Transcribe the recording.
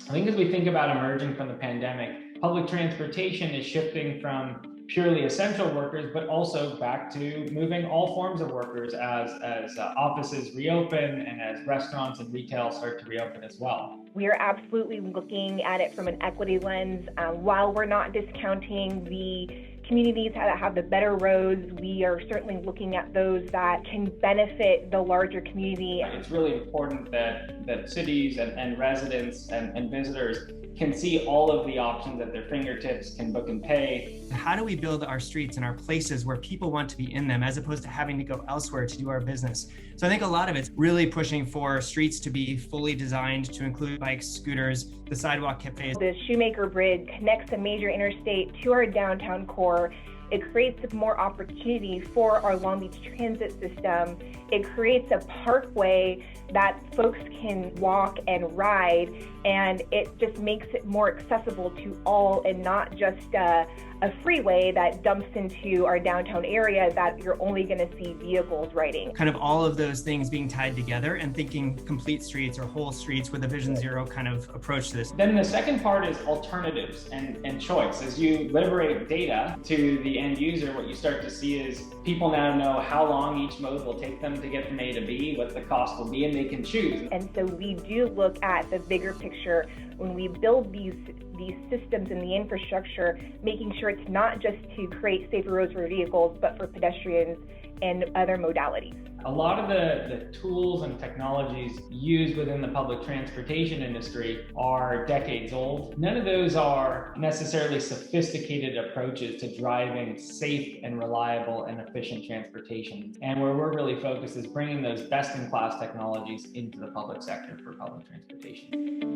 I think as we think about emerging from the pandemic, public transportation is shifting from purely essential workers, but also back to moving all forms of workers as offices reopen and as restaurants and retail start to reopen as well. We are absolutely looking at it from an equity lens. While we're not discounting the communities that have the better roads, we are certainly looking at those that can benefit the larger community. It's really important that cities and residents and visitors can see all of the options at their fingertips, can book and pay. How do we build our streets and our places where people want to be in them as opposed to having to go elsewhere to do our business? So I think a lot of it's really pushing for streets to be fully designed to include bikes, scooters, the sidewalk cafes. The Shoemaker Bridge connects a major interstate to our downtown core. It creates more opportunity for our Long Beach transit system. It creates a parkway that folks can walk and ride, and it just makes it more accessible to all and not just a freeway that dumps into our downtown area that you're only going to see vehicles riding. Kind of all of those things being tied together and thinking complete streets or whole streets with a Vision Zero kind of approach to this. Then the second part is alternatives and choice. As you liberate data to the end user, what you start to see is people now know how long each mode will take them to get from A to B, what the cost will be, and they can choose. And so we do look at the bigger picture when we build these systems and the infrastructure, making sure it's not just to create safer roads for vehicles, but for pedestrians and other modalities. A lot of the tools and technologies used within the public transportation industry are decades old. None of those are necessarily sophisticated approaches to driving safe and reliable and efficient transportation. And where we're really focused is bringing those best-in-class technologies into the public sector for public transportation.